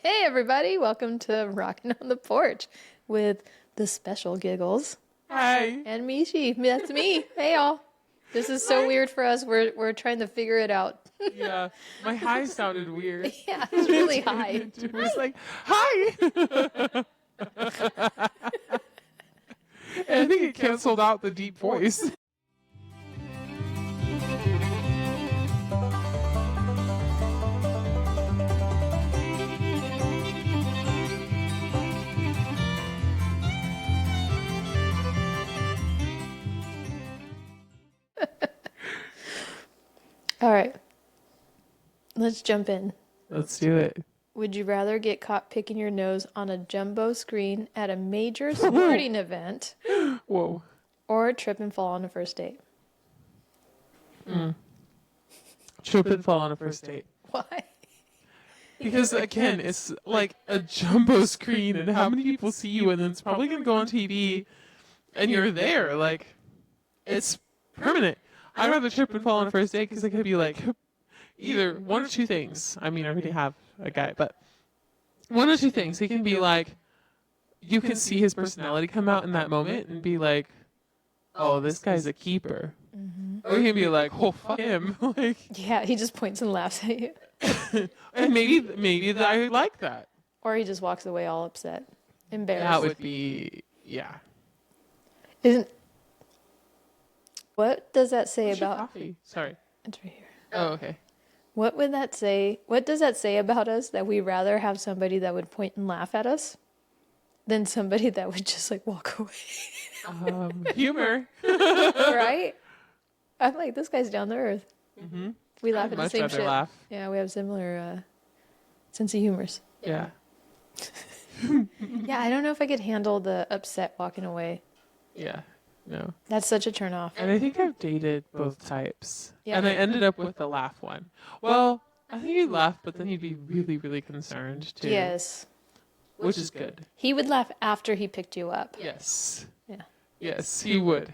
Hey everybody, welcome to Rockin' on the Porch with the special Giggles. Hi. And Mishi, that's me. Hey y'all. This is so weird for us. We're trying to figure it out. Yeah, my hi sounded weird. Yeah, it's really high. It was like, hi! And I think it canceled out the deep voice. All right. Let's jump in. Let's do it. Would you rather get caught picking your nose on a jumbo screen at a major sporting event Whoa. or trip and fall on a first date? Trip and fall on a first date. Why? Because again, it's like a jumbo screen, and how many people see you, and then it's probably going to go on TV, and you're there. Like, it's permanent. I'd rather trip and fall on a first date because it could be like either one or two things. I mean, I already have a guy, but one or two things. He can be like, you can see his personality come out in that moment and be like, oh, this guy's a keeper. Mm-hmm. Or he can be like, oh, fuck him. Like, Yeah, he just points and laughs at you. and maybe I would like that. Or he just walks away all upset. Embarrassed. That would be, yeah. Isn't... What does that say Where's your about... coffee? Sorry. It's right here. Oh, okay. What would that say? What does that say about us that we rather have somebody that would point and laugh at us than somebody that would just like walk away? Humor. Right? I'm like, this guy's down to earth. Mm-hmm. We laugh I'd at the much same rather shit. laugh. Yeah, we have similar sense of humors. Yeah. Yeah, I don't know if I could handle the upset walking away. Yeah. No. That's such a turn off. And I think I've dated both types. Yeah. And I ended up with the laugh one. Well, I think he'd laugh, but then he'd be really, really concerned too. Yes. Which is good. He would laugh after he picked you up. Yes. Yeah. Yes, he would.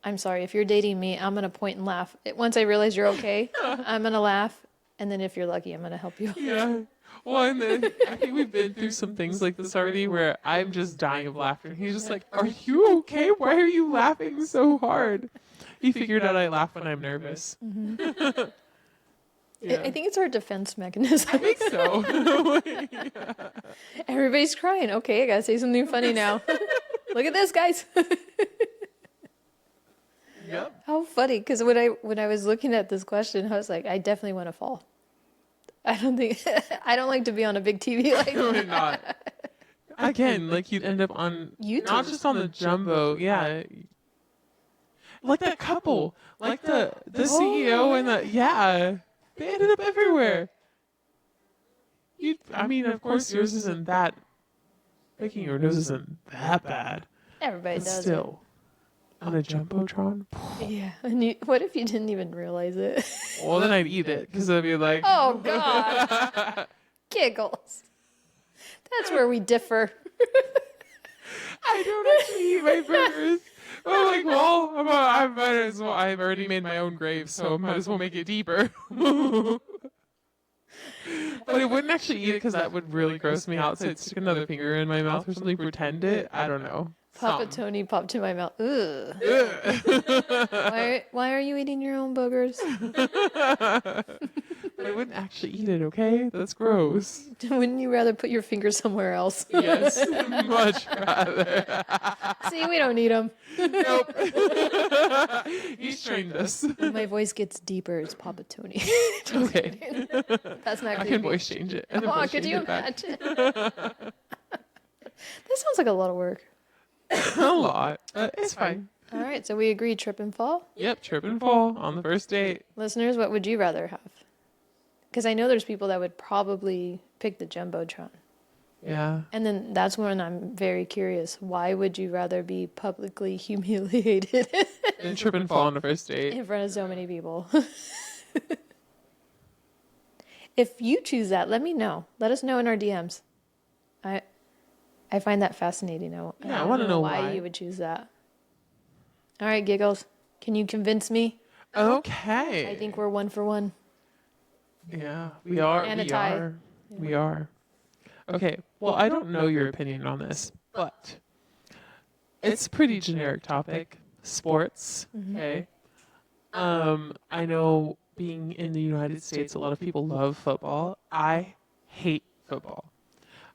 I'm sorry, if you're dating me, I'm going to point and laugh. Once I realize you're okay, I'm going to laugh. And then if you're lucky, I'm going to help you. Yeah. Well, and then I think we've been through some things like this already where I'm just dying of laughter. And he's just like, are you okay? Why are you laughing so hard? He figured out I laugh when I'm nervous. Mm-hmm. Yeah. I think it's our defense mechanism. I think so. Yeah. Everybody's crying. Okay, I got to say something funny now. Look at this, guys. Yep. How funny, because when I was looking at this question, I was like, I definitely want to fall. I don't like to be on a big TV like No, that. not. Again, like you'd end up on YouTube. not just on the jumbo, yeah. Like that couple, like the CEO and the they ended up everywhere. I mean, of course, yours isn't that. Picking your nose isn't that bad. Everybody But does still, on a jumbotron. it. Yeah. And what if you didn't even realize it? Well, then I'd eat it because I'd be like, Oh, God. Giggles. That's where we differ. I don't actually eat my burgers. I'm like, well, I might as well. I've already made my own grave, so I might as well make it deeper. But I wouldn't actually eat it because that would really gross me out. So I'd stick another finger in my mouth or something, pretend it. I don't know. Papa Tony popped in my mouth. Ugh. Ugh. Why are you eating your own boogers? But I wouldn't actually eat it, okay? That's gross. Wouldn't you rather put your finger somewhere else? Yes, much rather. See, we don't need them. Nope. He's trained us. When my voice gets deeper, it's Papa Tony. Okay. That's not I creepy. can voice change it. And then Oh, voice could change you it back. imagine? This sounds like a lot of work. A lot. It's fine. All right, so we agree trip and fall. Yep, trip and fall on the first date. Listeners, what would you rather have? Because I know there's people that would probably pick the Jumbotron. Yeah. And then that's when I'm very curious. Why would you rather be publicly humiliated And trip and fall on the first date. in front of so many people? If you choose that, let me know. Let us know in our DMs. I find that fascinating. I want to know why you would choose that. All right, Giggles. Can you convince me? Okay. I think we're 1 for 1. Yeah, we are. And a We tie. are. We are. Okay. Well, I don't know your opinion on this, but it's a pretty generic topic. Sports. Okay. I know being in the United States, a lot of people love football. I hate football.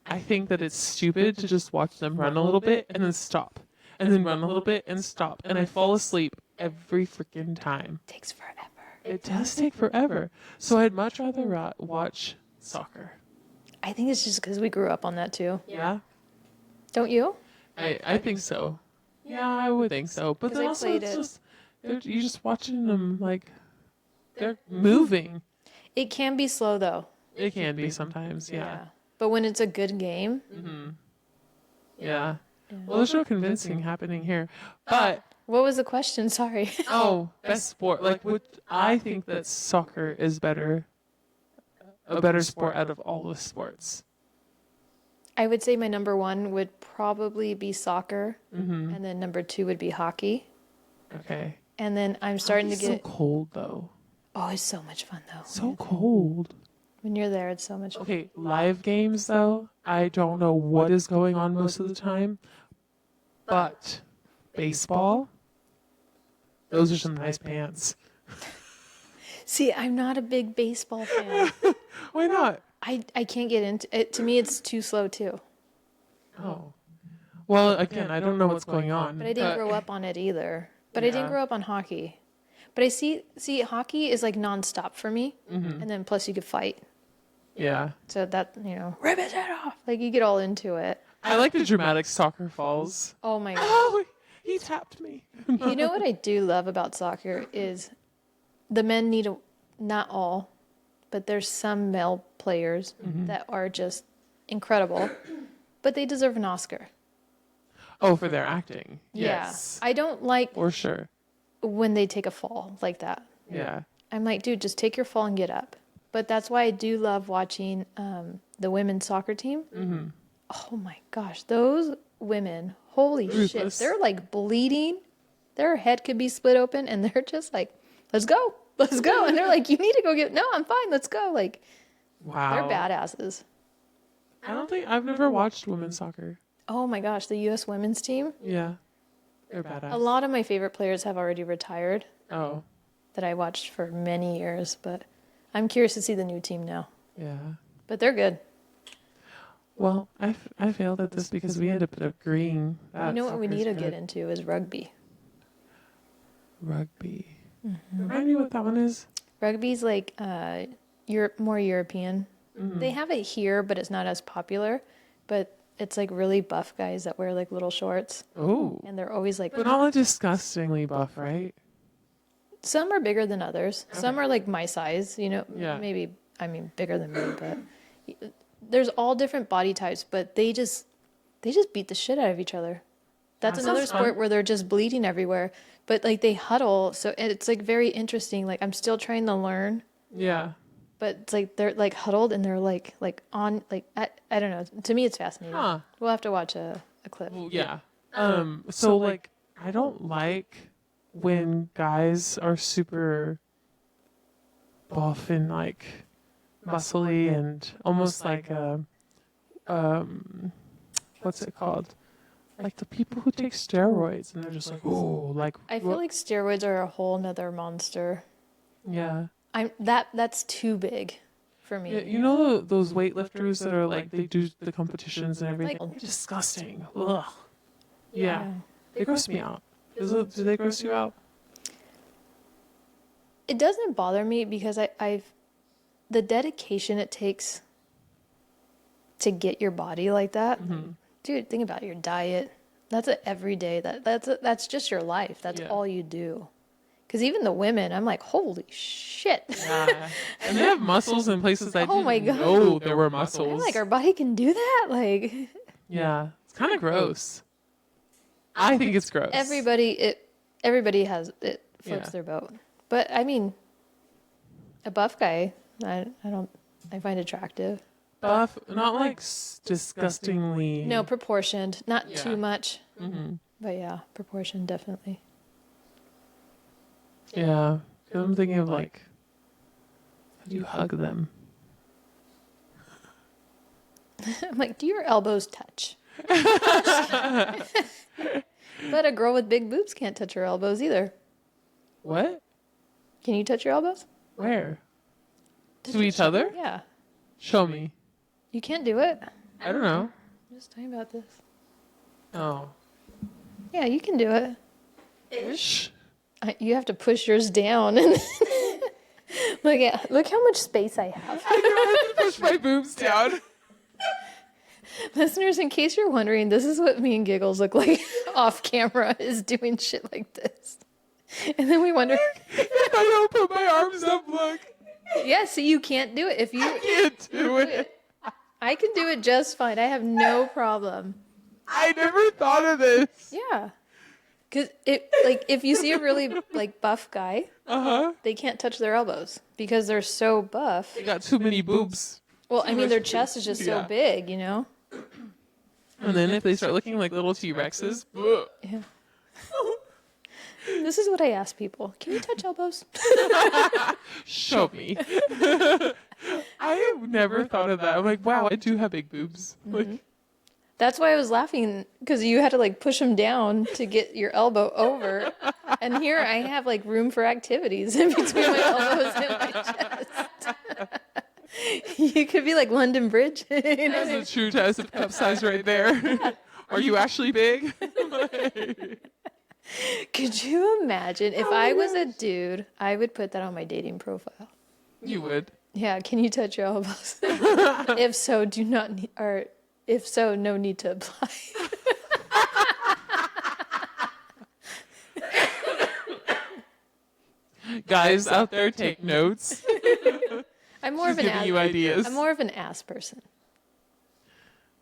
I think that it's stupid to just watch them run a little bit and then stop, and then run a little bit and stop, and I fall asleep every freaking time. Takes forever. It does take forever. So I'd much rather watch soccer. I think it's just because we grew up on that too. Yeah, Don't you? I think so. Yeah, I would think so. But 'Cause then I also played it's it. just you're just watching them like they're moving. It can be slow though. It can be sometimes, yeah. But when it's a good game, Yeah. Well, there's no convincing happening here. But what was the question? Sorry. best sport. Like, would I think that soccer is a better sport out of all the sports. I would say my number one would probably be soccer, and then number two would be hockey. Okay. And then I'm starting to It's so get. cold though. Oh, it's so much fun though. So cold. When you're there, it's so much fun. Okay, live games though, I don't know what is going on most of the time, but baseball, those are some nice pants. See, I'm not a big baseball fan. Why not? I can't get into it. To me, it's too slow too. Oh. Well, again, I don't know what's going on. But I didn't grow up on it either. But I didn't Yeah. grow up on hockey. But I see hockey is like nonstop for me. And then plus you could fight. Yeah. So that, rip his head off. Like you get all into it. I like the dramatic soccer falls. Oh my God. Oh, he tapped me. You know what I do love about soccer is the men need not all, but there's some male players that are just incredible, but they deserve an Oscar. Oh, for their acting. Yes. Yeah. I don't like For sure. when they take a fall like that. Yeah. I'm like, dude, just take your fall and get up. But that's why I do love watching the women's soccer team. Oh my gosh, those women, holy shit. Ruthless. They're like bleeding. Their head could be split open and they're just like, let's go. Let's go. And they're like, you need to go no, I'm fine. Let's go. Like, Wow. they're badasses. I don't think I've never watched women's soccer. Oh my gosh, the U.S. women's team. Yeah. They're badass. A lot of my favorite players have already retired Oh. that I watched for many years, but I'm curious to see the new team now. Yeah. But they're good. Well, I failed at this because we ended up agreeing that You know what we soccer's need to good. get into is rugby. Rugby. Remind me what that one is. Rugby's like more European. They have it here, but it's not as popular. But it's like really buff guys that wear like little shorts, Oh. and they're always like. But not disgustingly buff, right? Some are bigger than others. Some are like my size. Yeah. Maybe bigger than me, but there's all different body types. But they just beat the shit out of each other. That's That another sounds sport fun. where they're just bleeding everywhere. But like they huddle, so it's like very interesting. Like I'm still trying to learn. Yeah. But it's like they're like huddled and they're like on like I don't know. To me, it's fascinating. Huh. We'll have to watch a clip. Well, yeah. So like I don't like when guys are super buff and like muscly and almost like what's it called? Like the people who take steroids and they're just like, oh, like I feel like steroids are a whole nother monster. yeah. That's too big for me. Yeah, you know those weightlifters that are like they do the competitions and everything. Like- Disgusting. Ugh. Yeah. They gross me out. Do they gross you out? It doesn't bother me because I've the dedication it takes to get your body like that. Dude, think about your diet. That's a everyday. That's just your life. That's Yeah. all you do. Because even the women, I'm like, holy shit. Yeah. And they have muscles in places I Oh didn't my God. know there were I'm muscles. like, our body can do that? Like, Yeah. It's kind of gross. I think it's gross. everybody has it floats Yeah. their boat. But I mean, a buff guy, I find attractive. Buff, not like disgustingly. No, proportioned, not Yeah. too much. But yeah, proportioned definitely. Yeah. 'Cause I'm thinking of like You hug them. I'm like, do your elbows touch? But a girl with big boobs can't touch her elbows either. What? Can you touch your elbows? Where? To each other? Yeah. Show me. You can't do it. I don't know. I'm just talking about this. Oh. Yeah, you can do it. Ish. You have to push yours down. And look how much space I have. I know, I have to push my boobs down. Listeners, in case you're wondering, this is what me and Giggles look like off camera, is doing shit like this. And then we wonder. If I don't put my arms up, look. Yeah, see, you can't do it. If you Can't do it. I can do it just fine. I have no problem. I never thought of this. Yeah. Because if you see a really like buff guy, they can't touch their elbows because they're so buff. They got too many boobs. Well, I mean, their chest is just so big, you know? And then if they start looking like little T-Rexes. Yeah. This is what I ask people. Can you touch elbows? Show me. I have never thought of that. I'm like, wow, I do have big boobs. Like, That's why I was laughing, because you had to like push them down to get your elbow over. And here I have like room for activities in between my elbows and my chest. You could be like London Bridge. You know? that's a true test of cup size right there. Are you actually big? Could you imagine if I was a dude, I would put that on my dating profile. You would. Yeah, can you touch your elbows? If so, do not need, or if so, no need to apply. Guys out there, take notes. I'm more She's of an giving ass. you ideas. I'm more of an ass person.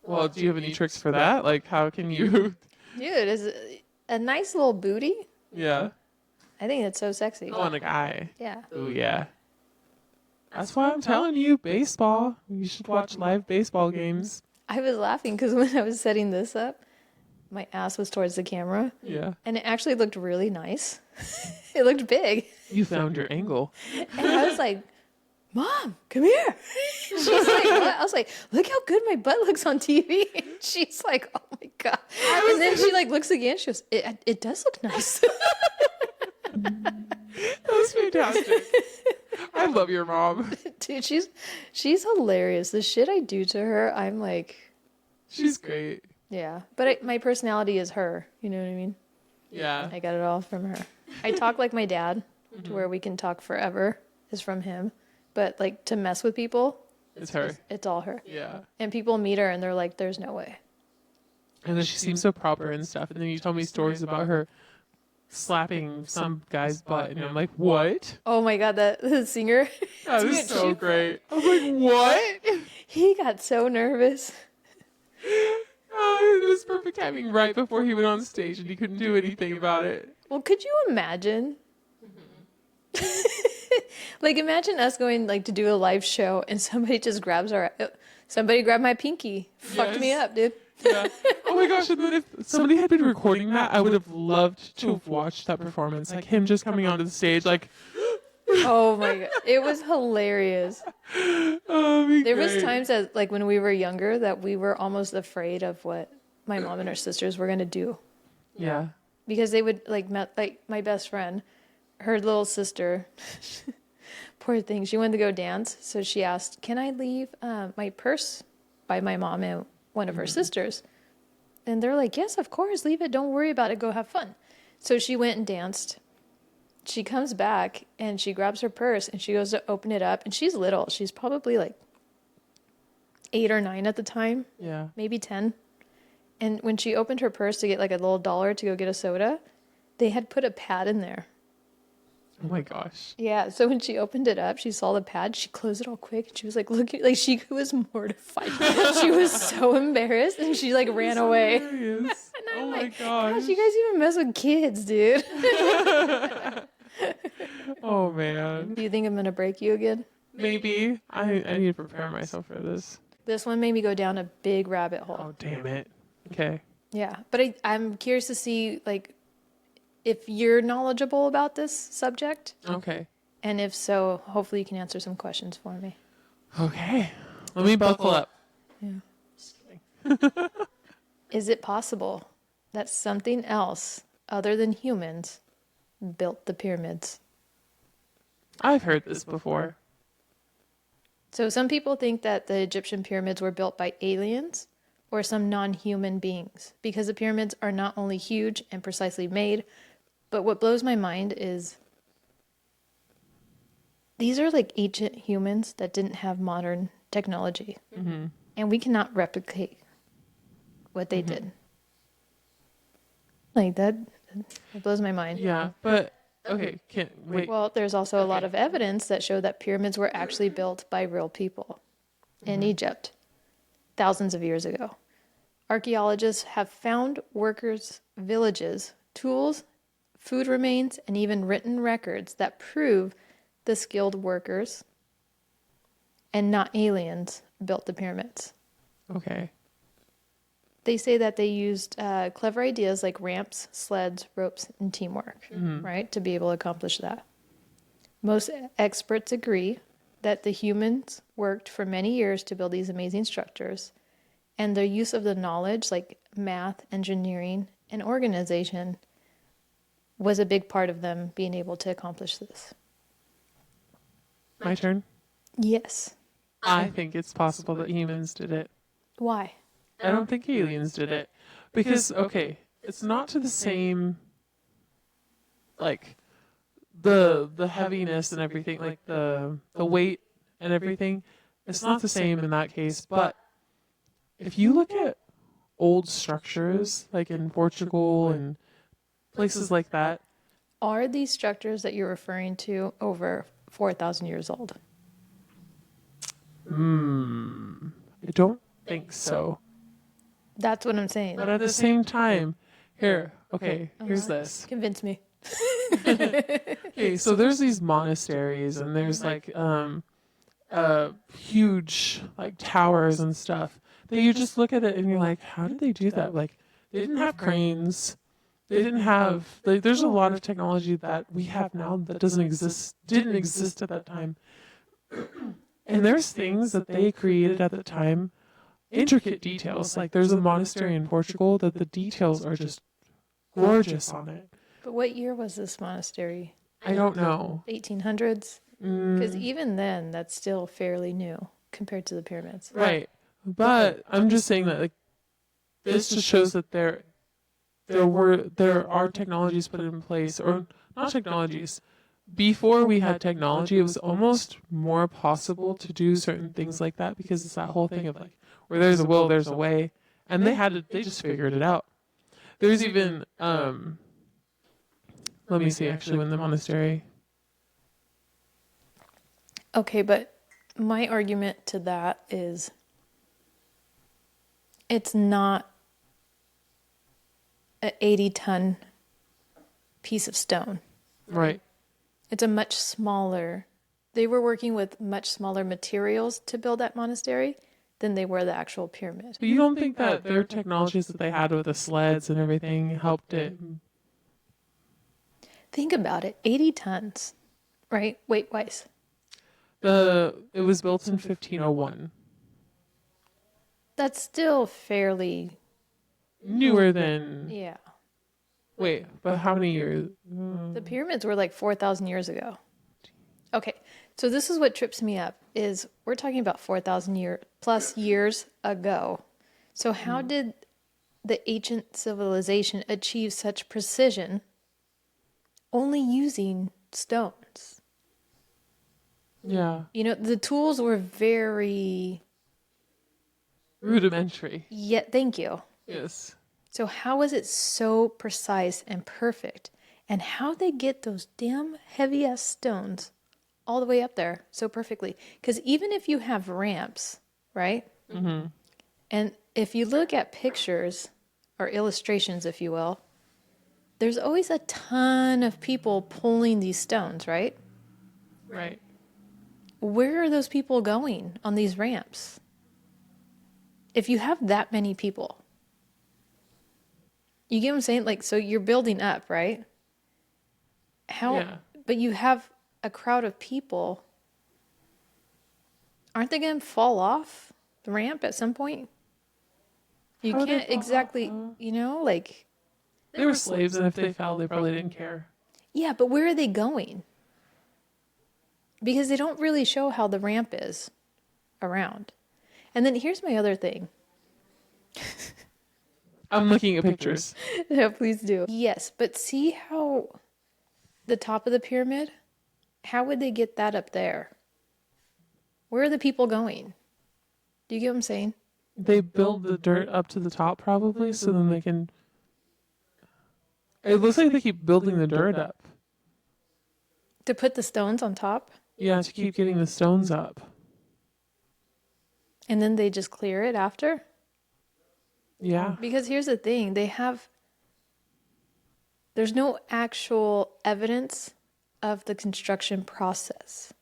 Well, do you have any tricks for that? Like, how can you? Dude, is a nice little booty. Yeah. I think it's so sexy. On a guy. Yeah. Oh yeah. That's why I'm telling you, baseball. You should watch live baseball games. I was laughing because when I was setting this up, my ass was towards the camera, Yeah. and it actually looked really nice. It looked big, You found your angle. and I was like, "Mom, come here." She's like, "What?" I was like, "Look how good my butt looks on TV." And she's like, "Oh my god!" And then she like looks again. She goes, "It does look nice." That was fantastic. I love your mom. Dude, she's hilarious. The shit I do to her, I'm like, She's great. yeah. But my personality is her. You know what I mean? Yeah. I got it all from her. I talk like my dad, to where we can talk forever, is from him. But like to mess with people, It's her. it's all her. Yeah. And people meet her and they're like, "There's no way." And then she seems so proper and stuff. And then you told me stories about her slapping some guy's butt. And I'm like, what? Oh my god, the singer, That Dude, is so great. I'm like, what? he got so nervous. Oh, it was perfect timing right before he went on stage and he couldn't do anything about it. Well, could you imagine? Like, imagine us going like to do a live show and somebody just grabs somebody grabbed my pinky, fucked me Yes. up, dude. Yeah. Oh my gosh, and then if somebody had been recording that, I would have loved to have watched that performance. Like him just coming onto the stage, like, Oh my god, it was hilarious. oh, it'd be There was great. times that like when we were younger that we were almost afraid of what my mom and her sisters were gonna do, Yeah. because they would like my best friend, her little sister. Poor thing, she wanted to go dance, so she asked, "Can I leave my purse by my mom and one of her sisters?" And they're like, "Yes, of course, leave it. Don't worry about it. Go have fun." So she went and danced. She comes back and she grabs her purse and she goes to open it up. And she's little. She's probably like 8 or 9 at the time, Yeah. maybe 10. And when she opened her purse to get like a little dollar to go get a soda, they had put a pad in there. Oh my gosh. Yeah, so when she opened it up, she saw the pad. She closed it all quick, and she was like, "Look!" Like she was mortified. She was so embarrassed, and she like ran away. Hilarious. I'm Oh my like, gosh. "Gosh, you guys even mess with kids, dude." Oh man. Do you think I'm gonna break you again? Maybe. I need to prepare myself for this. This one made me go down a big rabbit hole. Oh damn it. Okay. Yeah, but I'm curious to see like if you're knowledgeable about this subject. Okay. And if so, hopefully you can answer some questions for me. Okay. Let me buckle up. Yeah. Just kidding. Is it possible that something else other than humans built the pyramids? I've heard this before. So some people think that the Egyptian pyramids were built by aliens or some non-human beings because the pyramids are not only huge and precisely made, but what blows my mind is these are like ancient humans that didn't have modern technology. Mm-hmm. And we cannot replicate what they did. Like that, it blows my mind. Yeah, but okay, can't wait. Well, there's also a lot of evidence that show that pyramids were actually built by real people in Egypt thousands of years ago. Archaeologists have found workers' villages, tools, food remains, and even written records that prove the skilled workers and not aliens built the pyramids. Okay. They say that they used clever ideas like ramps, sleds, ropes, and teamwork, right, to be able to accomplish that. Most experts agree that the humans worked for many years to build these amazing structures, and their use of the knowledge, like math, engineering, and organization, was a big part of them being able to accomplish this. My turn. Yes. I think it's possible that humans did it. Why? I don't think aliens did it. Because, okay, it's not to the same, like, the heaviness and everything, like the weight and everything. It's not the same in that case. But if you look at old structures, like in Portugal and places like that, Are these structures that you're referring to over 4,000 years old? I don't think so. That's what I'm saying. But at the same time, here, okay, here's this. Convince me. Okay, so there's these monasteries and there's like huge like towers and stuff that you just look at it and you're like, how did they do that? Like they didn't have cranes. They didn't have like there's a lot of technology that we have now that didn't exist at that time. And there's things that they created at the time, intricate details. Like there's a monastery in Portugal that the details are just gorgeous on it. But what year was this monastery? I don't know. 1800s? Because even then, that's still fairly new compared to the pyramids. Right. But I'm just saying that like this just shows that there are technologies put in place, or not technologies. Before we had technology, it was almost more possible to do certain things like that because it's that whole thing of like where there's a will, there's a way, and they just figured it out. There's even let me see actually when the monastery. Okay, but my argument to that is it's not an 80-ton piece of stone. Right. It's a much smaller. They were working with much smaller materials to build that monastery than they were the actual pyramid. But you don't think that their technologies that they had with the sleds and everything helped it? Think about it, 80 tons, right? Weight-wise. It was built in 1501. That's still fairly, Newer than yeah. wait, but how many years? The pyramids were like 4,000 years ago. Okay, so this is what trips me up is we're talking about 4,000 plus years ago. So how did the ancient civilization achieve such precision only using stones? Yeah, You know, the tools were very, rudimentary. yeah, thank you. Yes. So how is it so precise and perfect? And how they get those damn heavy ass stones all the way up there so perfectly? Because even if you have ramps, right? Mm-hmm. And if you look at pictures or illustrations, if you will, there's always a ton of people pulling these stones, right? Right. Where are those people going on these ramps? If you have that many people, you get what I'm saying? Like, so you're building up, right? How? Yeah. But you have a crowd of people, aren't they going to fall off the ramp at some point? You How would they can't fall off? exactly, Oh. like, They were slaves, and if they fell, they probably didn't care. yeah, but where are they going? Because they don't really show how the ramp is around. And then here's my other thing. I'm looking at pictures. Yeah, please do. Yes, but see how the top of the pyramid, how would they get that up there? Where are the people going? Do you get what I'm saying? They build the dirt up to the top, probably, so then they can. It looks like they keep building the dirt up. To put the stones on top, Yeah, to keep getting the stones up. and then they just clear it after? Yeah. Because here's the thing, there's no actual evidence of the construction process.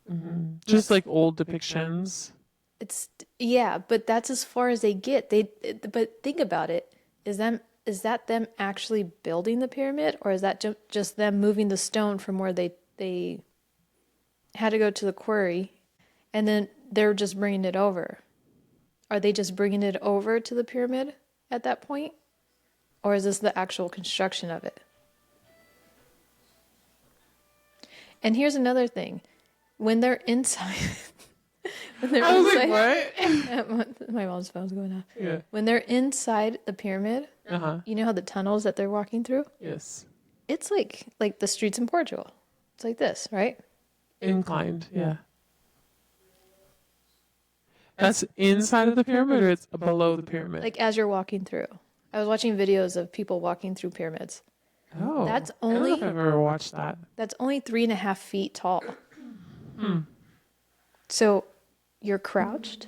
Just like old depictions. It's yeah, but that's as far as they get. But think about it. Is that them actually building the pyramid, or is that just them moving the stone from where they had to go to the quarry, and then they're just bringing it over? Are they just bringing it over to the pyramid at that point, or is this the actual construction of it? And here's another thing: when they're inside. I was like, What? My mom's phone's going off. Yeah. When they're inside the pyramid, you know how the tunnels that they're walking through? Yes. It's like the streets in Portugal. It's like this, right? Inclined, yeah. That's inside of the pyramid, or it's below the pyramid? Like as you're walking through. I was watching videos of people walking through pyramids. Oh. That's I don't know only if I've ever watched that. that's only 3.5 feet tall. So you're crouched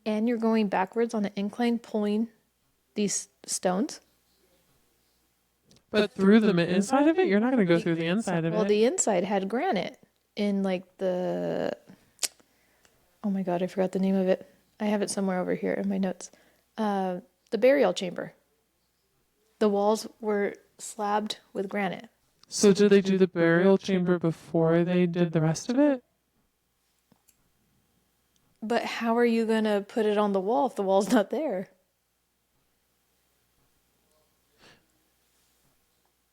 and you're going backwards on an incline pulling these stones. But through the inside of it? You're not going to go through the inside of Well, it. the inside had granite in like oh my God, I forgot the name of it. I have it somewhere over here in my notes. The burial chamber. The walls were slabbed with granite. So did they do the burial chamber before they did the rest of it? But how are you going to put it on the wall if the wall's not there?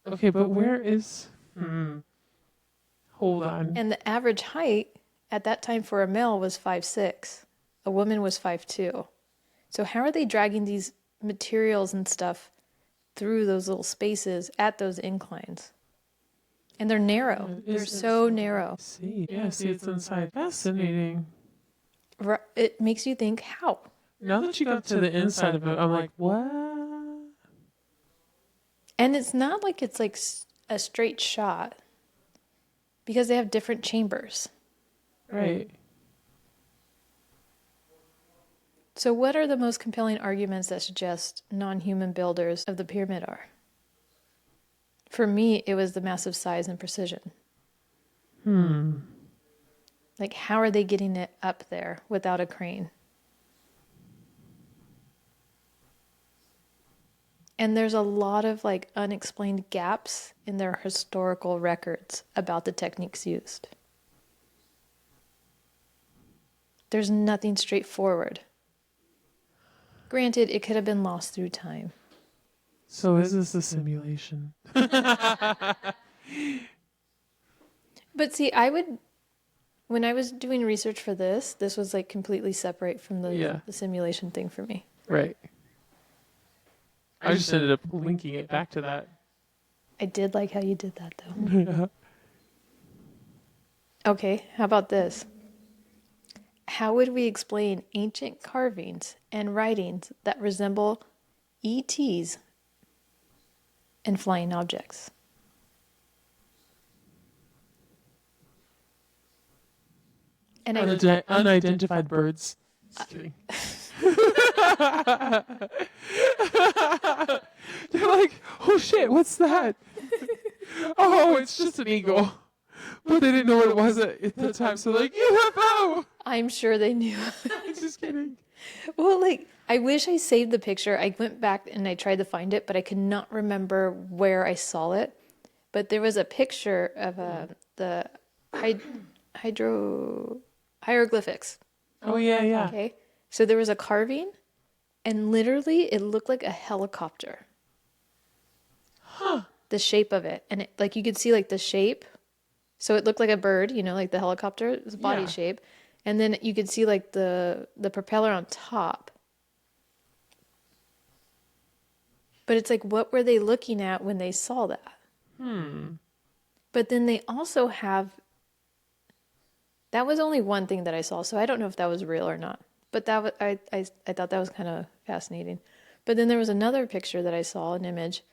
Okay, but where is... Hold on. And the average height at that time for a male was 5'6". A woman was 5'2". So how are they dragging these materials and stuff through those little spaces at those inclines? And they're narrow. They're so narrow. See, yeah, see, it's inside. Fascinating. It makes you think, how? Now that you got to the inside of it, I'm like, what? And it's not like it's like a straight shot because they have different chambers. Right. So what are the most compelling arguments that suggest non-human builders of the pyramid are? For me, it was the massive size and precision. Like, how are they getting it up there without a crane? And there's a lot of like unexplained gaps in their historical records about the techniques used. There's nothing straightforward. Granted, it could have been lost through time. So is this a simulation? But see, when I was doing research for this was like completely separate from the simulation thing for me. Right. I just ended up linking it back to that. I did like how you did that though. Okay, how about this? How would we explain ancient carvings and writings that resemble ETs and flying objects? And Unidentified birds. Just kidding. They're like, oh shit, what's that? Oh, it's just an eagle. But they didn't know what it was at the time, so they're like, UFO! I'm sure they knew. Just kidding. Well, like, I wish I saved the picture. I went back and I tried to find it, but I could not remember where I saw it. But there was a picture of hydro hieroglyphics. Oh yeah, yeah. Okay. So there was a carving, and literally it looked like a helicopter. Huh. The shape of it. And it, like you could see like the shape. So it looked like a bird, like the helicopter, it was body Yeah. shape. And then you could see like the propeller on top. But it's like, what were they looking at when they saw that? But then they also have, that was only one thing that I saw, so I don't know if that was real or not. But that was, I thought that was kind of fascinating. But then there was another picture that I saw, an image,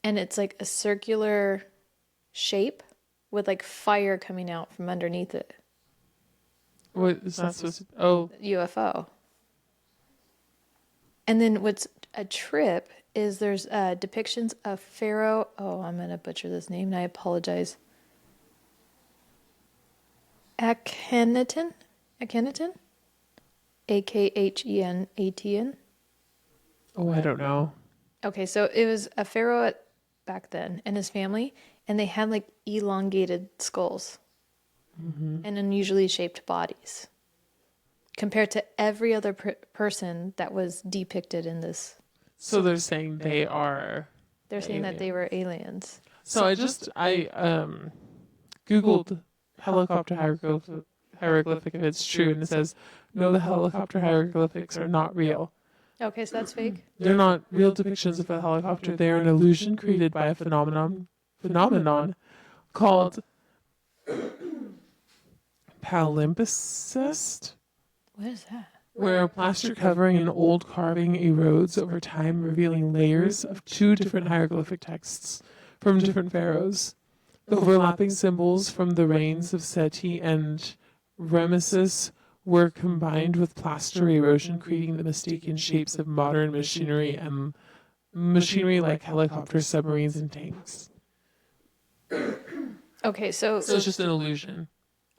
and it's like a circular shape with like fire coming out from underneath it. What is that supposed to? Oh, UFO. And then what's a trip is there's depictions of Pharaoh. Oh, I'm going to butcher this name and I apologize. Akhenaten? Akhenaten? Akhenatn. oh, I don't know. Okay, so it was a pharaoh back then and his family, and they had like elongated skulls and unusually shaped bodies compared to every other person that was depicted in this. So they're saying they are. They're saying that they aliens. were aliens. So I googled helicopter hieroglyphic if it's true, and it says no, the helicopter hieroglyphics are not real. Okay, so that's fake. They're not real depictions of a helicopter. They are an illusion created by a phenomenon called palimpsest, What is that? where plaster covering an old carving erodes over time, revealing layers of two different hieroglyphic texts from different pharaohs. The overlapping symbols from the reigns of Seti and Ramesses were combined with plaster erosion, creating the mistaken shapes of modern machinery and machinery like helicopters, submarines, and tanks. Okay, so So it's just an illusion.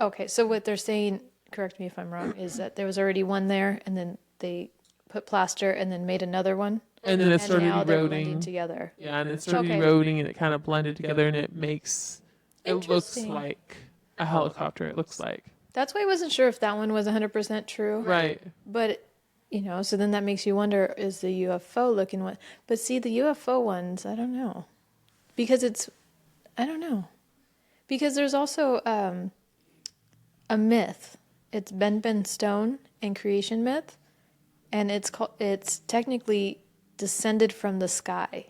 okay, so what they're saying, correct me if I'm wrong, is that there was already one there, and then they put plaster, and then made another one, And then it and started now they're blending eroding. together. Yeah, and it started Okay. eroding, and it kind of blended together, and it looks Interesting. like a helicopter. It looks like. That's why I wasn't sure if that one was 100% true. Right. But, so then that makes you wonder, is the UFO looking one? But see, the UFO ones, I don't know. Because I don't know. Because there's also a myth. It's Ben Stone and creation myth. And it's technically descended from the sky,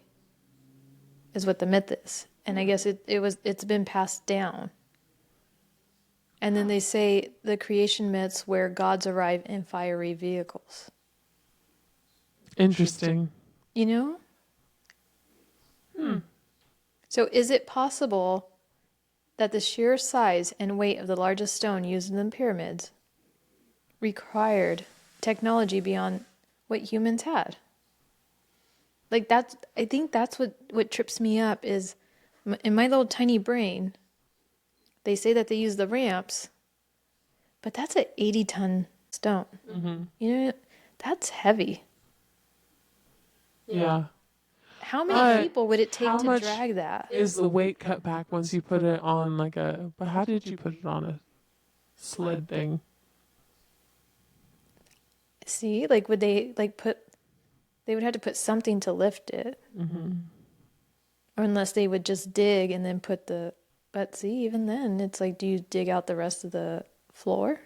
is what the myth is. And I guess it's been passed down. And then they say the creation myths where gods arrive in fiery vehicles. Interesting. You know? So is it possible that the sheer size and weight of the largest stone used in the pyramids required technology beyond what humans had? Like I think that's what trips me up is in my little tiny brain, they say that they use the ramps, but that's an 80-ton stone. Mm-hmm. That's heavy. Yeah. How many people would it take how to much drag that? Is the weight cut back once you put it on but how did you put it on a sled thing? See, like would they they would have to put something to lift it. Mm-hmm. Or unless they would just dig and then but see, even then, it's like, do you dig out the rest of the floor,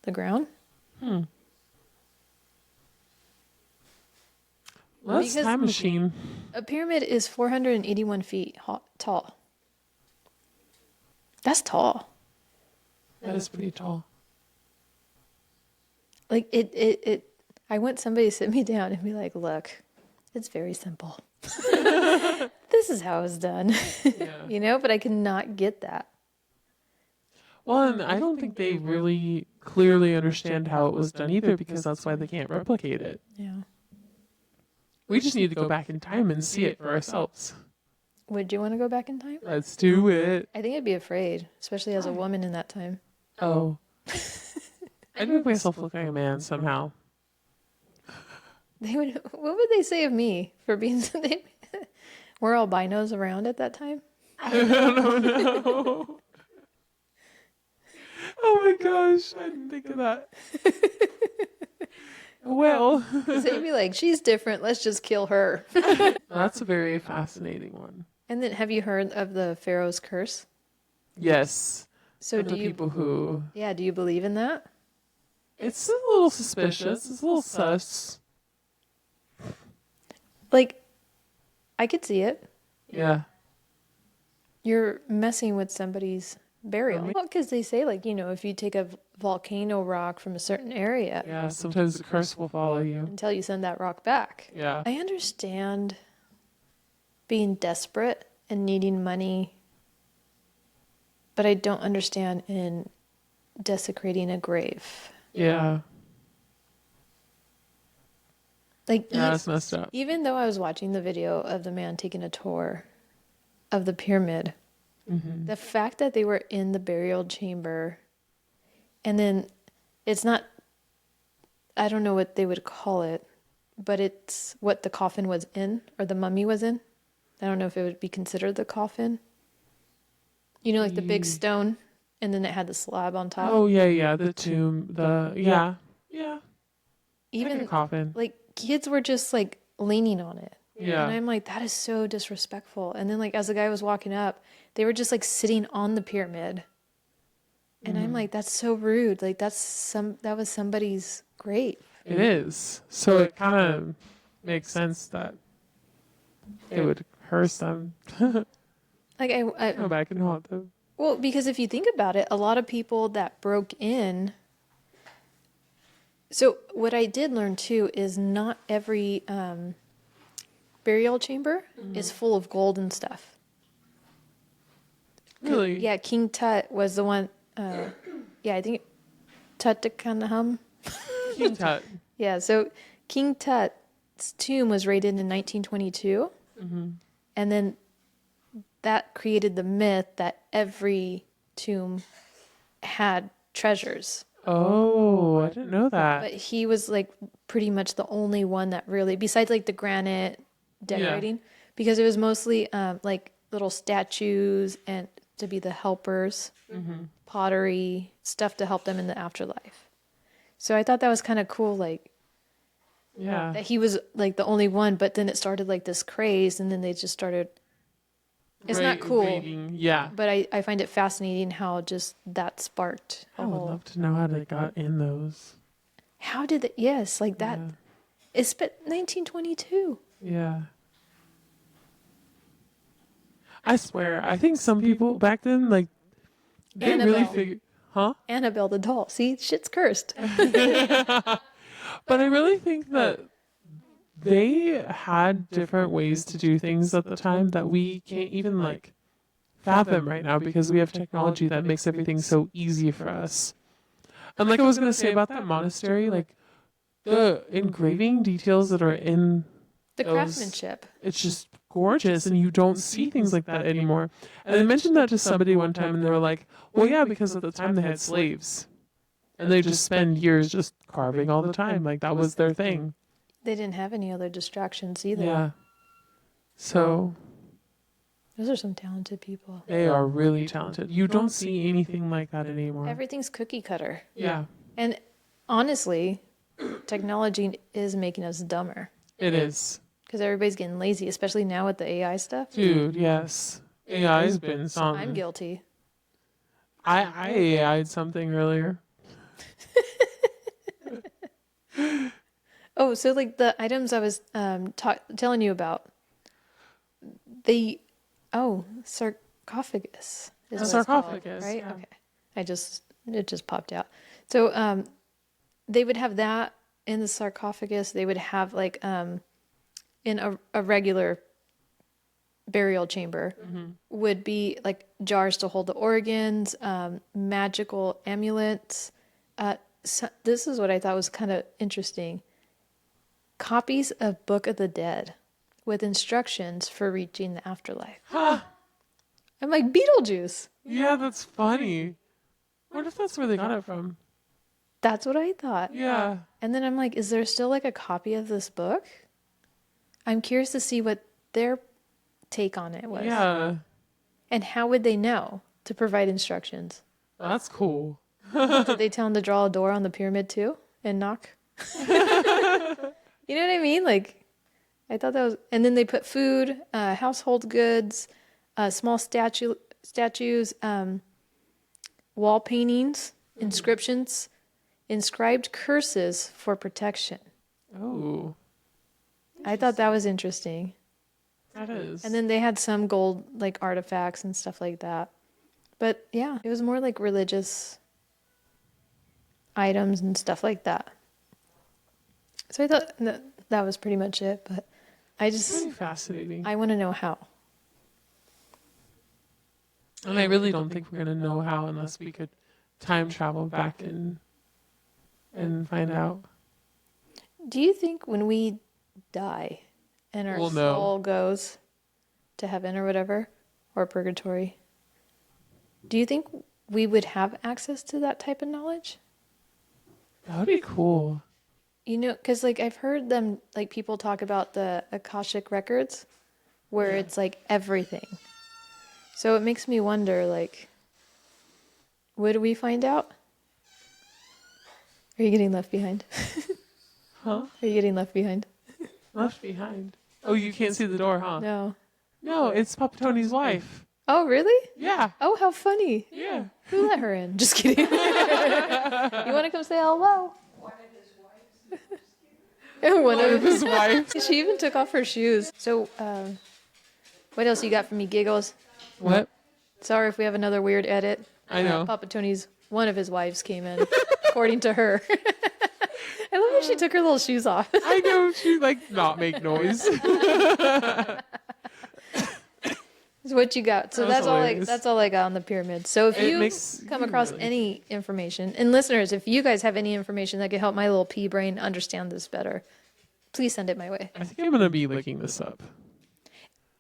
the ground? Let's Because time machine. a pyramid is 481 feet tall. That's tall. That is pretty tall. Like I want somebody to sit me down and be like, look, it's very simple. This is how it's done. Yeah. But I cannot get that. Well, and I don't think they really clearly understand how it was done either, because that's why they can't replicate it. Yeah. We just need to go back in time and see it for ourselves. Would you want to go back in time? Let's do it. I think I'd be afraid, especially as a woman in that time. Oh. I'd make myself look like a man somehow. What would they say of me for being we're albinos around at that time? I don't know. Oh my gosh, I didn't think of that. Well, So you'd be like, she's different. Let's just kill her. that's a very fascinating one. And then have you heard of the Pharaoh's curse? Yes. So The people who, yeah, do you believe in that? it's a little suspicious. It's a little sus. Like, I could see it. Yeah. You're messing with somebody's burial. Well, because they say, like, if you take a volcano rock from a certain area Yeah, sometimes the curse will follow you. until you send that rock back. Yeah. I understand being desperate and needing money, but I don't understand in desecrating a grave. Yeah. Like, Yeah, it's messed up. even though I was watching the video of the man taking a tour of the pyramid, the fact that they were in the burial chamber, and then it's not, I don't know what they would call it, but it's what the coffin was in, or the mummy was in. I don't know if it would be considered the coffin. Like the big stone, and then it had the slab on top. Oh, yeah. The tomb. Yeah. Yeah. Even Like a coffin. like kids were just like leaning on it. Yeah. And I'm like, that is so disrespectful. And then like as the guy was walking up, they were just like sitting on the pyramid. And I'm like, that's so rude. Like that was somebody's grave. It is. So it kind of makes sense that it would curse them. Like I Go back and haunt them. well, because if you think about it, a lot of people that broke in. So what I did learn too is not every burial chamber is full of gold and stuff. Really? Yeah, King Tut was the one. Yeah, I think Tutankhamun. King Tut. Yeah, so King Tut's tomb was raided in 1922, and then that created the myth that every tomb had treasures. Oh, I didn't know that. But he was like pretty much the only one that really, besides like the granite decorating, because it was mostly like little statues and to be the helpers, pottery, stuff to help them in the afterlife. So I thought that was kind of cool, like Yeah. that he was like the only one, but then it started like this craze and then they just started. It's not cool, Raiding. Yeah. but I find it fascinating how just that sparked a I would whole. love to know how they got in those. How did it? Yes, like that. Yeah. It's been 1922. Yeah. I swear, I think some people back then, like, they really Annabelle. figured, huh? Annabelle the doll. See, shit's cursed. But I really think that they had different ways to do things at the time that we can't even like fathom right now because we have technology that makes everything so easy for us. And like I was gonna say about that monastery, like the engraving details that are in The those- craftsmanship. it's just gorgeous and you don't see things like that anymore. And I mentioned that to somebody one time and they were like, well yeah, because at the time they had slaves. And they just spend years just carving all the time. Like that was their thing. They didn't have any other distractions either. Yeah. So Those are some talented people. they are really talented. You don't see anything like that anymore. Everything's cookie cutter. Yeah, And honestly, technology is making us dumber it is. because everybody's getting lazy, especially now with the AI stuff. Dude, yes. AI's been something. I'm guilty. I AI'd something earlier. Oh, so like the items I was telling you about, they, sarcophagus. Is A what it's called, sarcophagus, right? yeah. Okay. It just popped out. So they would have that in the sarcophagus. They would have like in a regular burial chamber would be like jars to hold the organs, magical amulets. So this is what I thought was kind of interesting. Copies of Book of the Dead with instructions for reaching the afterlife. Huh. I'm like, Beetlejuice. Yeah, that's funny. What if that's where they got it from? That's what I thought. Yeah. And then I'm like, is there still like a copy of this book? I'm curious to see what their take on it was. Yeah. And how would they know to provide instructions? That's cool. Did they tell him to draw a door on the pyramid too and knock? You know what I mean? Like, I thought that was, and then they put food, household goods, small statues, wall paintings, inscriptions, inscribed curses for protection. Oh, I thought that was interesting. that is. And then they had some gold like artifacts and stuff like that. But yeah, it was more like religious items and stuff like that. So I thought that was pretty much it, but I just Very fascinating. I want to know how. And I really don't think we're gonna know how unless we could time travel back and find out. Do you think when we die and our We'll know. soul goes to heaven or whatever, or purgatory, do you think we would have access to that type of knowledge? That would be cool. You know, because like I've heard them, like people talk about the Akashic records, where it's like everything. So it makes me wonder, like, would we find out? Are you getting left behind? Huh? Are you getting left behind? Left behind. Oh, you can't see the door, huh? No. No, it's Papa Tony's wife. Oh, really? Yeah. Oh, how funny. Yeah. Who let her in? Just kidding. You want to come say hello? One of His wife. She even took off her shoes. So, what else you got for me, Giggles? What? Sorry if we have another weird edit. I know. Papa Tony's, one of his wives came in, according to her. I love how she took her little shoes off. I know, she like not make noise. So what you got? So That was hilarious. that's all I got on the pyramid. So if It you makes come you across really- any information, and listeners, if you guys have any information that could help my little pea brain understand this better, please send it my way. I think I'm gonna be looking this up.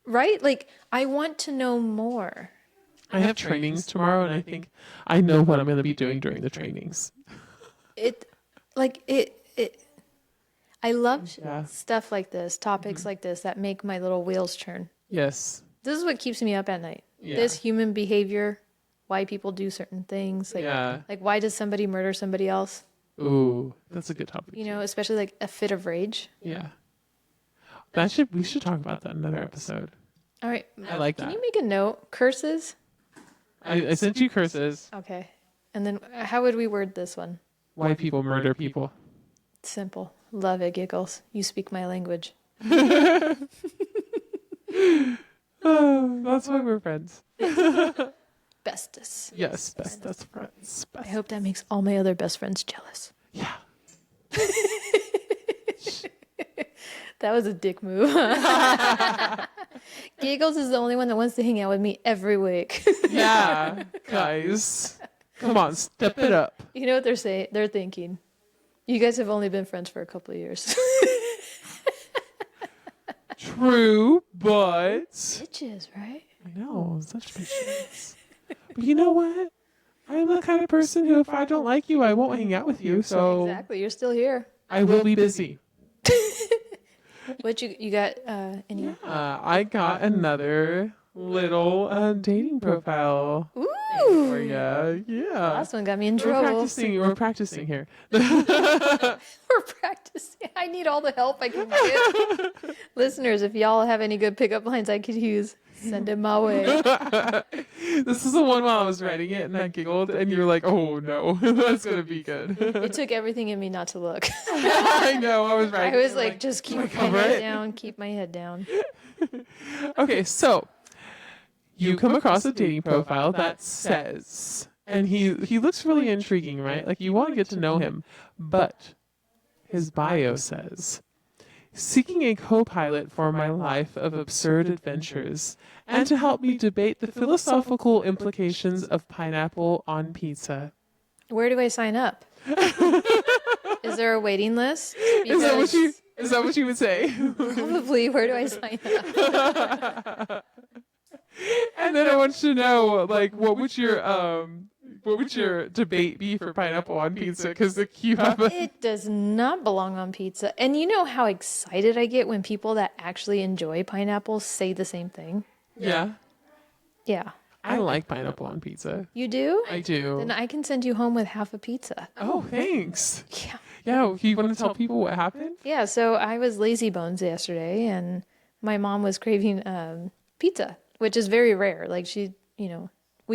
Right? Like, I want to know more. I have trainings tomorrow, and I think I know what I'm gonna be doing during the trainings. I love Yeah. stuff like this, topics like this that make my little wheels turn. Yes. This is what keeps me up at night. Yeah. This human behavior, why people do certain things, like Yeah. like why does somebody murder somebody else? Ooh, that's a good topic. You know, especially like a fit of rage. Yeah. We should talk about that in another episode. All right. I like Can that. you make a note? Curses? I sent you curses. Okay. And then how would we word this one? Why people murder people. Simple. Love it, Giggles. You speak my language. Oh, that's why we're friends. Bestest. Yes, best friends. I Best. hope that makes all my other best friends jealous. Yeah. That was a dick move. Giggles is the only one that wants to hang out with me every week. Yeah, guys. Come on, step it up. You know what they're saying? They're thinking, you guys have only been friends for a couple of years. True, but Bitches, right? I know, such bitches. But you know what? I'm the kind of person who, if I don't like you, I won't hang out with you. So Exactly. You're still here. I will be busy. What you got? Any? I got another little dating profile for Ooh. you. Yeah. Last one got me in We're trouble. We're practicing here. We're practicing. I need all the help I can get. Listeners, if y'all have any good pickup lines I could use, send them my way. This is the one while I was writing it, and I giggled, and you're like, "Oh no, that's gonna be good." It took everything in me not to look. I know. I was I writing. was it, like, just keep my cover head it? down. Keep my head down. Okay, so you come across a dating profile that says, and he looks really intriguing, right? Like you want to get to know him, but his bio says, seeking a co-pilot for my life of absurd adventures and to help me debate the philosophical implications of pineapple on pizza. Where do I sign up? Is there a waiting list? Is that what Because is that what you would say? probably. Where do I sign up? And then I want you to know, like, what would your debate be for pineapple on pizza? Because you have a It does not belong on pizza. And you know how excited I get when people that actually enjoy pineapples say the same thing? yeah. Yeah. I like pineapple on pizza. You do? I do. Then I can send you home with half a pizza. Oh, thanks. Yeah. Yeah, you want to tell people what happened? Yeah, so I was lazy bones yesterday, and my mom was craving pizza, which is very rare. Like we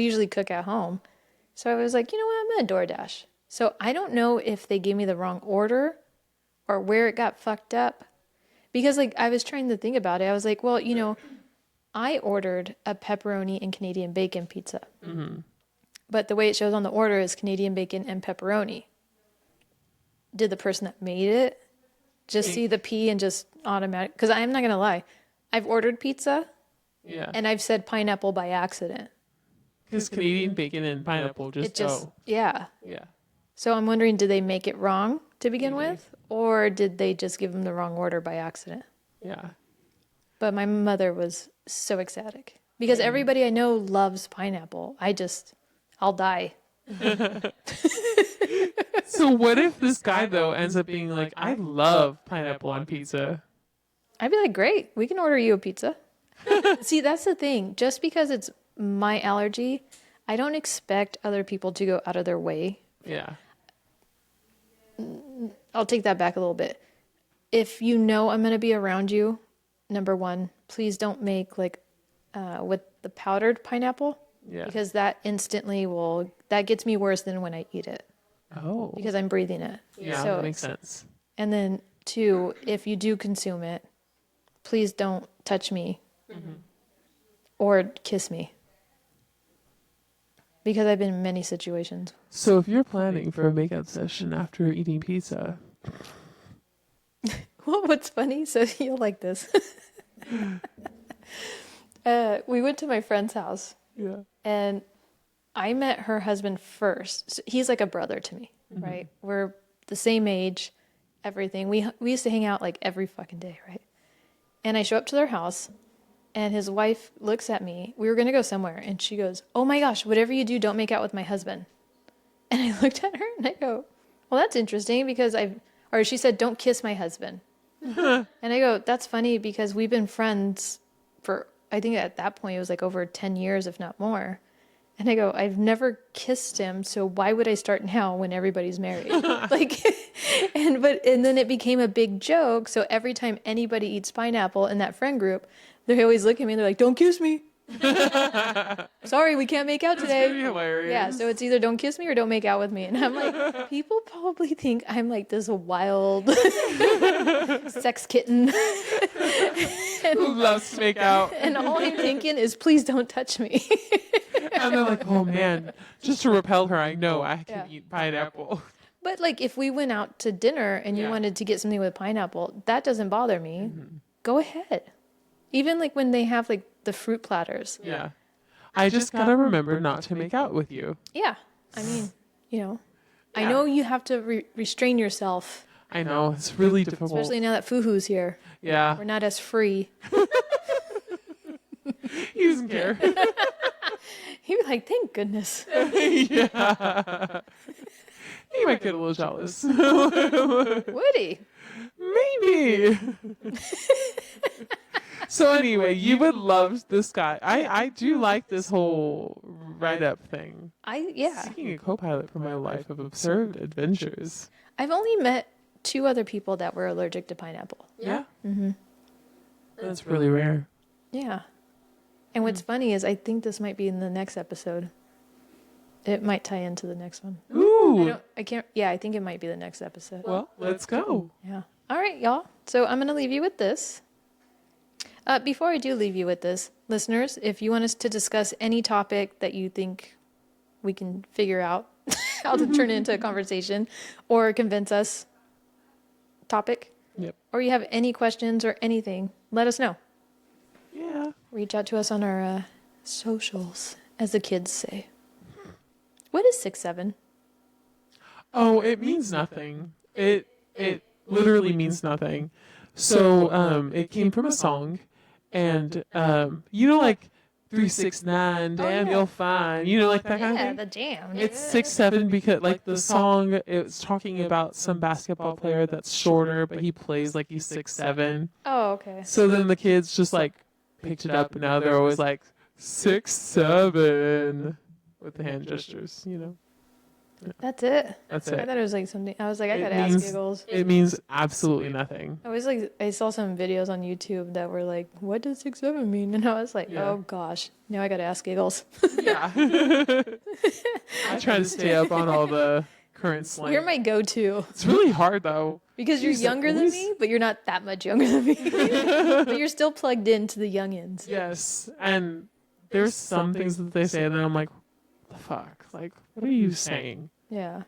usually cook at home. So I was like, you know what, I'm gonna DoorDash. So I don't know if they gave me the wrong order or where it got fucked up. Because like I was trying to think about it. I was like, well, I ordered a pepperoni and Canadian bacon pizza. Mm-hmm. But the way it shows on the order is Canadian bacon and pepperoni. Did the person that made it just see the P and just automatic? Because I'm not going to lie. I've ordered pizza. Yeah. And I've said pineapple by accident. Because Canadian bacon and pineapple just go. Yeah. Yeah. So I'm wondering, did they make it wrong to begin Maybe. with? Or did they just give them the wrong order by accident? Yeah. But my mother was so ecstatic. Because everybody I know loves pineapple. I'll die. So what if this guy, though, ends up being like, I love pineapple on pizza? I'd be like, great, we can order you a pizza. See, that's the thing. Just because it's my allergy, I don't expect other people to go out of their way. Yeah. I'll take that back a little bit. If you know I'm going to be around you, number one, please don't make with the powdered pineapple. Yeah. Because that instantly that gets me worse than when I eat it. Oh. Because I'm breathing it. Yeah, So, that makes sense. and then two, if you do consume it, please don't touch me or kiss me. Because I've been in many situations. So if you're planning for a makeout session after eating pizza. Well, what's funny, so you'll like this. We went to my friend's house. Yeah. And I met her husband first. So he's like a brother to me, right? We're the same age, everything. We used to hang out like every fucking day, right? And I show up to their house, and his wife looks at me. We were going to go somewhere, and she goes, "Oh my gosh, whatever you do, don't make out with my husband." And I looked at her, and I go, "Well, that's interesting because she said, don't kiss my husband." And I go, "That's funny because we've been friends for, I think at that point it was like over 10 years, if not more." And I go, "I've never kissed him, so why would I start now when everybody's married?" and then it became a big joke. So every time anybody eats pineapple in that friend group, they always look at me and they're like, "Don't kiss me." Sorry, we can't make out today. That's pretty hilarious. Yeah, so it's either don't kiss me or don't make out with me. And I'm like, people probably think I'm like this wild sex kitten. Who loves to make out. And all I'm thinking is, please don't touch me. And they're like, oh man, just to repel her, I know I can eat pineapple. But like if we went out to dinner and you wanted to get something with pineapple, that doesn't bother me. Go ahead. Even like when they have like the fruit platters. Yeah. I just gotta remember not to make out with you. Yeah. I mean, I know you have to restrain yourself. I know, it's really difficult. Especially now that Fuhu's here. Yeah. We're not as free. He doesn't care. He'd be like, thank goodness. Yeah. He might get a little jealous. Would he? Maybe. So anyway, you would love this guy. I do like this whole write-up thing. Seeking a co-pilot for my life of absurd adventures. I've only met 2 other people that were allergic to pineapple. Yeah? Mm-hmm. That's really rare. Yeah. And what's funny is I think this might be in the next episode. It might tie into the next one. Ooh. I think it might be the next episode. Well, let's go. Yeah. All right, y'all. So I'm going to leave you with this. Before I do leave you with this, listeners, if you want us to discuss any topic that you think we can figure out how to turn it into a conversation or convince us topic, or you have any questions or anything, let us know. Yeah. Reach out to us on our socials, as the kids say. What is 6'7"? Oh, it means nothing. It literally means nothing. So it came from a song, and like 369, damn, you'll find, like that kind of thing. The jam. It's 6'7" because like the song, it's talking about some basketball player that's shorter, but he plays like he's 6'7". Oh, okay. So then the kids just like picked it up, and now they're always like 6, 7 with the hand gestures, you know. That's it. That's I it. thought it was like something. I was like, I It gotta ask means- Giggles. It means absolutely nothing. I saw some videos on YouTube that were like, what does 6-7 mean? And I was like, Yeah. oh gosh, now I gotta ask Giggles. Yeah. I try to stay up on all the current slang. You're my go-to It's really hard though. because you're Jeez, younger than always- me, but you're not that much younger than me. But you're still plugged into the youngins. Yes, and there's some things that they say that I'm like, what the fuck? Like, what are you saying? Yeah.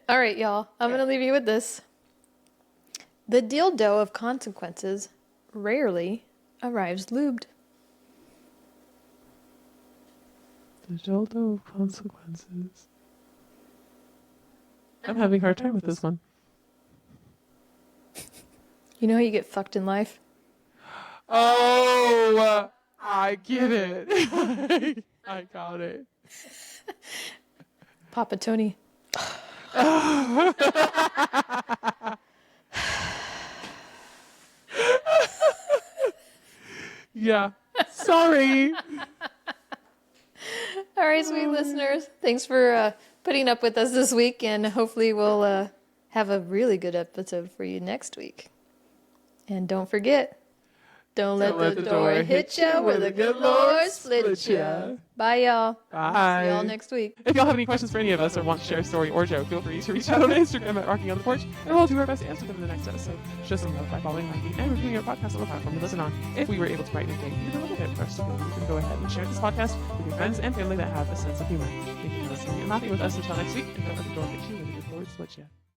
All right, y'all. I'm gonna leave you with this. The dildo of consequences rarely arrives lubed. The dildo of consequences. I'm having a hard time with this one. You know how you get fucked in life? Oh, I get it. I got it. Papa Tony. Yeah. Sorry. All right, sweet listeners. Thanks for putting up with us this week, and hopefully we'll have a really good episode for you next week. And don't forget, don't let the door hit ya where the good Lord split ya. Bye, y'all. Bye. See y'all next week. If y'all have any questions for any of us or want to share a story or joke, feel free to reach out on Instagram at Rocking on the Porch, and we'll do our best to answer them in the next episode. Show some love by following, liking, and reviewing our podcast on the platform you listen on. If we were able to brighten your day even a little bit for us, you can go ahead and share this podcast with your friends and family that have a sense of humor. Thank you for listening and laughing with us until next week, and don't let the door hit you when the good Lord split you.